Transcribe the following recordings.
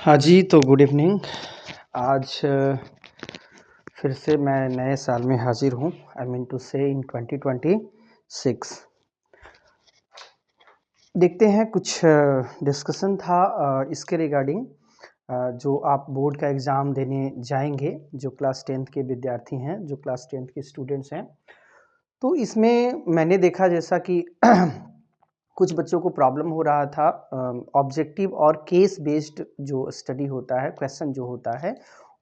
हाँ जी, तो good evening. आज फिर से मैं नए साल में हाज़िर हूँ। आई मीन टू से इन 2026। देखते हैं, कुछ डिस्कशन था इसके रिगार्डिंग, जो आप बोर्ड का एग्ज़ाम देने जाएंगे, जो क्लास 10th के विद्यार्थी हैं, जो क्लास 10th के स्टूडेंट्स हैं। तो इसमें मैंने देखा जैसा कि कुछ बच्चों को प्रॉब्लम हो रहा था ऑब्जेक्टिव और केस बेस्ड जो स्टडी होता है, क्वेश्चन जो होता है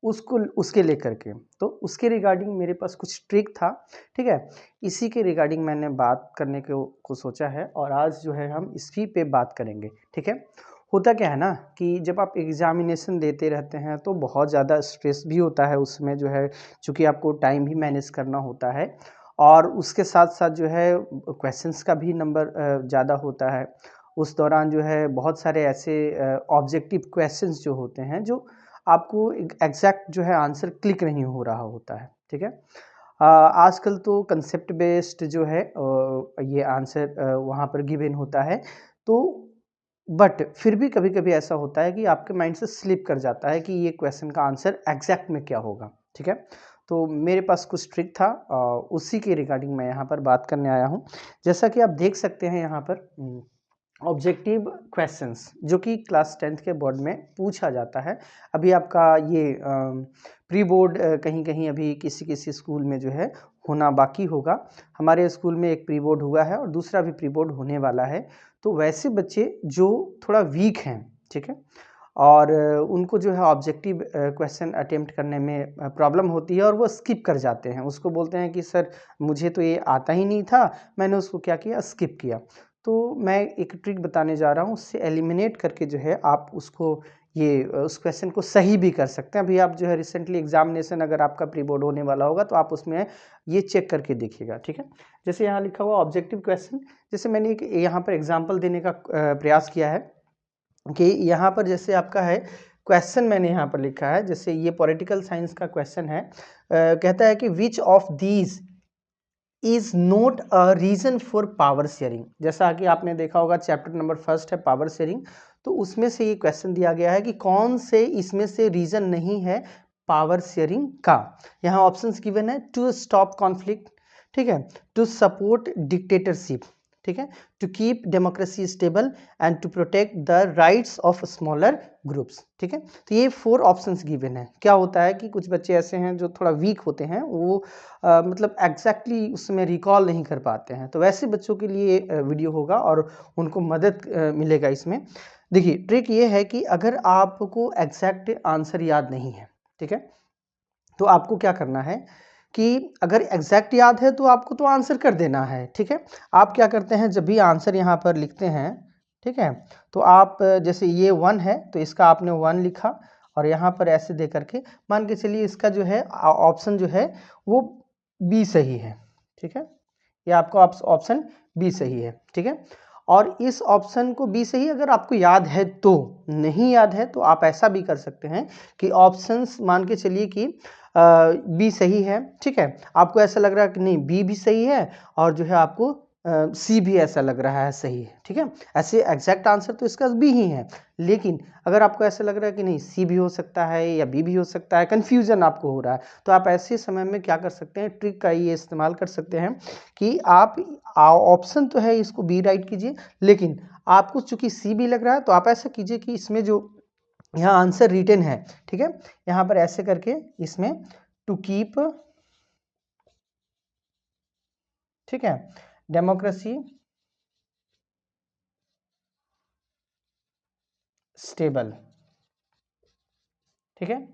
उसको उसके लेकर के। तो उसके रिगार्डिंग मेरे पास कुछ ट्रिक था, ठीक है। इसी के रिगार्डिंग मैंने बात करने को सोचा है और आज जो है हम इसी पे बात करेंगे, ठीक है। होता क्या है ना कि जब आप एग्जामिनेशन देते रहते हैं तो बहुत ज़्यादा स्ट्रेस भी होता है उसमें, जो है चूँकि आपको टाइम भी मैनेज करना होता है और उसके साथ साथ जो है क्वेश्चंस का भी नंबर ज़्यादा होता है। उस दौरान जो है बहुत सारे ऐसे ऑब्जेक्टिव क्वेश्चंस जो होते हैं, जो आपको एग्जैक्ट जो है आंसर क्लिक नहीं हो रहा होता है, ठीक है। आजकल तो कंसेप्ट बेस्ड जो है ये आंसर वहाँ पर गिवन होता है। तो बट फिर भी कभी-कभी ऐसा होता है कि आपके माइंड से स्लिप कर जाता है कि ये क्वेश्चन का आंसर एग्जैक्ट में क्या होगा, ठीक है। तो मेरे पास कुछ ट्रिक था, उसी के रिगार्डिंग मैं यहाँ पर बात करने आया हूँ। जैसा कि आप देख सकते हैं यहाँ पर ऑब्जेक्टिव क्वेश्चंस जो कि क्लास 10th के बोर्ड में पूछा जाता है। अभी आपका ये प्री बोर्ड कहीं-कहीं अभी किसी-किसी स्कूल में जो है होना बाकी होगा। हमारे स्कूल में एक प्री बोर्ड हुआ है और दूसरा भी प्री बोर्ड होने वाला है। तो वैसे बच्चे जो थोड़ा वीक हैं, ठीक है, और उनको जो है ऑब्जेक्टिव क्वेश्चन अटेम्प्ट करने में प्रॉब्लम होती है और वो स्किप कर जाते हैं। उसको बोलते हैं कि सर मुझे तो ये आता ही नहीं था, मैंने उसको क्या किया, स्किप किया। तो मैं एक ट्रिक बताने जा रहा हूँ, उससे एलिमिनेट करके जो है आप उसको ये उस क्वेश्चन को सही भी कर सकते हैं। अभी आप जो है रिसेंटली एग्जामिनेशन अगर आपका प्री बोर्ड होने वाला होगा तो आप उसमें ये चेक करके देखिएगा, ठीक है। जैसे यहाँ लिखा हुआ ऑब्जेक्टिव क्वेश्चन, जैसे मैंने एक यहाँ पर एग्जाम्पल देने का प्रयास किया है कि यहाँ पर जैसे आपका है क्वेश्चन, मैंने यहाँ पर लिखा है, जैसे ये पॉलिटिकल साइंस का क्वेश्चन है। कहता है कि which of these is not a reason for power sharing. जैसा कि आपने देखा होगा चैप्टर नंबर 1 है पावर शेयरिंग, तो उसमें से ये क्वेश्चन दिया गया है कि कौन से इसमें से रीजन नहीं है पावर शेयरिंग का। यहाँ ऑप्शंस गिवन है, टू स्टॉप कॉन्फ्लिक्ट, ठीक है, टू सपोर्ट डिक्टेटरशिप, ठीक है, to keep democracy stable and to protect the rights of smaller groups, ठीक है। तो ये 4 ऑप्शंस गिवन है। क्या होता है कि कुछ बच्चे ऐसे हैं जो थोड़ा वीक होते हैं, वो मतलब एग्जैक्टली उसमें रिकॉल नहीं कर पाते हैं, तो वैसे बच्चों के लिए वीडियो होगा और उनको मदद मिलेगा इसमें। देखिए ट्रिक ये है कि अगर आपको एग्जैक्ट आंसर याद नहीं है, ठीक है, तो आपको क्या करना है कि अगर एग्जैक्ट याद है तो आपको तो आंसर कर देना है, ठीक है। आप क्या करते हैं, जब भी आंसर यहाँ पर लिखते हैं, ठीक है, तो आप जैसे ये 1 है तो इसका आपने 1 लिखा और यहाँ पर ऐसे दे करके मान के चलिए इसका जो है ऑप्शन जो है वो बी सही है, ठीक है। ये आपका ऑप्शन बी सही है, ठीक है। और इस ऑप्शन को बी सही अगर आपको याद है तो, नहीं याद है तो आप ऐसा भी कर सकते हैं कि ऑप्शंस मान के चलिए कि बी सही है, ठीक है, आपको ऐसा लग रहा है कि नहीं बी भी सही है और जो है आपको सी भी ऐसा लग रहा है सही है, ठीक है। ऐसे एग्जैक्ट आंसर तो इसका बी ही है, लेकिन अगर आपको ऐसा लग रहा है कि नहीं सी भी हो सकता है या बी भी हो सकता है, कन्फ्यूजन आपको हो रहा है, तो आप ऐसे समय में क्या कर सकते हैं, ट्रिक का ये इस्तेमाल कर सकते हैं कि आप ऑप्शन तो है इसको बी राइट कीजिए, लेकिन आपको चूंकि सी भी लग रहा है तो आप ऐसा कीजिए कि इसमें जो यहाँ आंसर रिटन है, ठीक है, यहाँ पर ऐसे करके इसमें टू कीप, ठीक है, डेमोक्रेसी स्टेबल, ठीक है,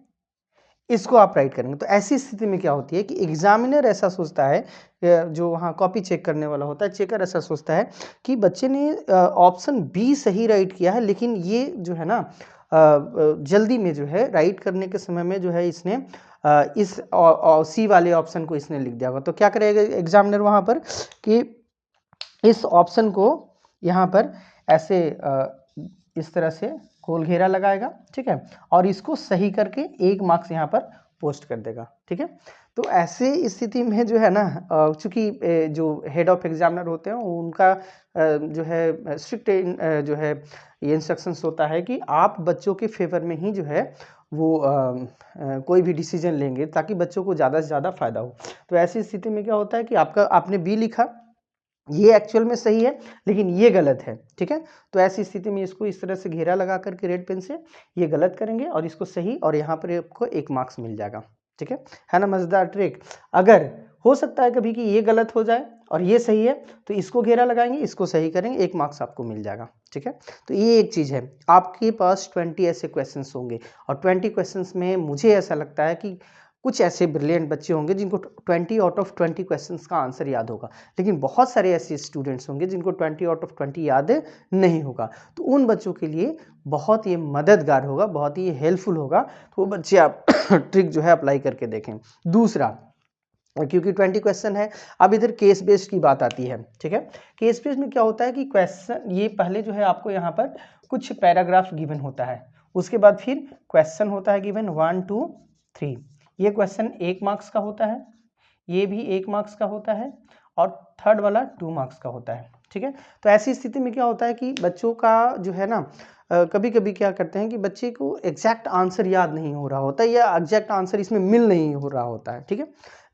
इसको आप राइट करेंगे। तो ऐसी स्थिति में क्या होती है कि एग्जामिनर ऐसा सोचता है, जो वहाँ कॉपी चेक करने वाला होता है, चेकर ऐसा सोचता है कि बच्चे ने ऑप्शन बी सही राइट किया है, लेकिन ये जो है ना जल्दी में जो है राइट करने के समय में जो है इसने इस सी वाले ऑप्शन को इसने लिख दिया होगा। तो क्या करेगा एग्जामिनर वहाँ पर कि इस ऑप्शन को यहाँ पर ऐसे इस तरह से गोल घेरा लगाएगा, ठीक है, और इसको सही करके 1 मार्क्स यहाँ पर पोस्ट कर देगा, ठीक है। तो ऐसे स्थिति में जो है ना, चूँकि जो हेड ऑफ एग्जामिनर होते हैं उनका जो है स्ट्रिक्ट जो है ये इंस्ट्रक्शंस होता है कि आप बच्चों के फेवर में ही जो है वो कोई भी डिसीजन लेंगे ताकि बच्चों को ज़्यादा से ज़्यादा फ़ायदा हो। तो ऐसी स्थिति में क्या होता है कि आपने बी लिखा, ये एक्चुअल में सही है लेकिन ये गलत है, ठीक है। तो ऐसी स्थिति में इसको इस तरह से घेरा लगा करके रेड पेन से ये गलत करेंगे और इसको सही, और यहाँ पर आपको 1 मार्क्स मिल जाएगा, ठीक है ना। मज़ेदार ट्रिक। अगर हो सकता है कभी कि ये गलत हो जाए और ये सही है तो इसको घेरा लगाएंगे, इसको सही करेंगे, 1 मार्क्स आपको मिल जाएगा, ठीक है। तो ये एक चीज़ है। आपके पास 20 ऐसे क्वेश्चंस होंगे और 20 क्वेश्चंस में मुझे ऐसा लगता है कि कुछ ऐसे ब्रिलियंट बच्चे होंगे जिनको 20 आउट ऑफ 20 क्वेश्चंस का आंसर याद होगा, लेकिन बहुत सारे ऐसे स्टूडेंट्स होंगे जिनको 20 आउट ऑफ 20 याद नहीं होगा। तो उन बच्चों के लिए बहुत ये मददगार होगा, बहुत ही हेल्पफुल होगा। तो वो बच्चे आप ट्रिक जो है अप्लाई करके देखें। दूसरा, क्योंकि 20 क्वेश्चन है, अब इधर केस बेस्ड की बात आती है, ठीक है। केस बेस्ड में क्या होता है कि क्वेश्चन ये पहले जो है आपको यहाँ पर कुछ पैराग्राफ गिवन होता है, उसके बाद फिर क्वेश्चन होता है गिवन 1 2 3। ये क्वेश्चन 1 मार्क्स का होता है, ये भी 1 मार्क्स का होता है और थर्ड वाला 2 मार्क्स का होता है, ठीक है। तो ऐसी स्थिति में क्या होता है कि बच्चों का जो है ना, कभी कभी क्या करते हैं कि बच्चे को एग्जैक्ट आंसर याद नहीं हो रहा होता या एग्जैक्ट आंसर इसमें मिल नहीं हो रहा होता है, ठीक है,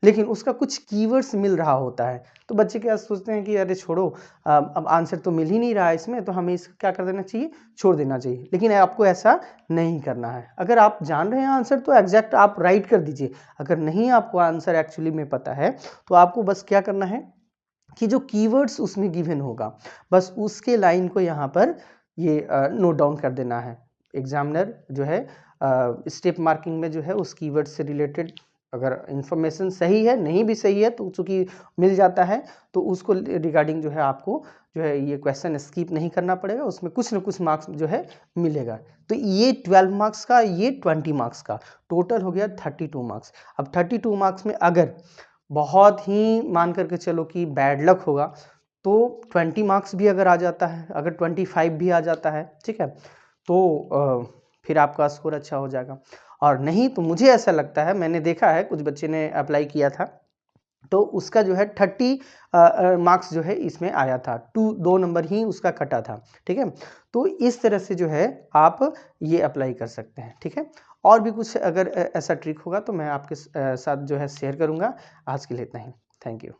लेकिन उसका कुछ कीवर्ड्स मिल रहा होता है। तो बच्चे क्या सोचते हैं कि अरे छोड़ो, अब आंसर तो मिल ही नहीं रहा है इसमें, तो हमें इसका क्या कर देना चाहिए, छोड़ देना चाहिए। लेकिन आपको ऐसा नहीं करना है। अगर आप जान रहे हैं आंसर तो एग्जैक्ट आप राइट कर दीजिए। अगर नहीं आपको आंसर एक्चुअली में पता है तो आपको बस क्या करना है कि जो कीवर्ड्स उसमें गिवन होगा बस उसके लाइन को यहाँ पर ये नोट डाउन कर देना है। एग्जामिनर जो है स्टेप मार्किंग में जो है उस कीवर्ड से रिलेटेड अगर इंफॉर्मेशन सही है, नहीं भी सही है तो चूंकि मिल जाता है तो उसको रिगार्डिंग जो है आपको जो है ये क्वेश्चन स्किप नहीं करना पड़ेगा, उसमें कुछ न कुछ मार्क्स जो है मिलेगा। तो ये 12 मार्क्स का, ये 20 मार्क्स का, टोटल हो गया 32 मार्क्स। अब 32 मार्क्स में अगर बहुत ही मान करके चलो कि बैड लक होगा तो 20 मार्क्स भी अगर आ जाता है, अगर 25 भी आ जाता है, ठीक है, तो फिर आपका स्कोर अच्छा हो जाएगा। और नहीं तो मुझे ऐसा लगता है, मैंने देखा है कुछ बच्चे ने अप्लाई किया था तो उसका जो है 30 मार्क्स जो है इसमें आया था, 2 नंबर ही उसका कटा था, ठीक है। तो इस तरह से जो है आप ये अप्लाई कर सकते हैं, ठीक है। और भी कुछ अगर ऐसा ट्रिक होगा तो मैं आपके साथ जो है शेयर करूँगा। आज के लिए इतना ही। Thank you.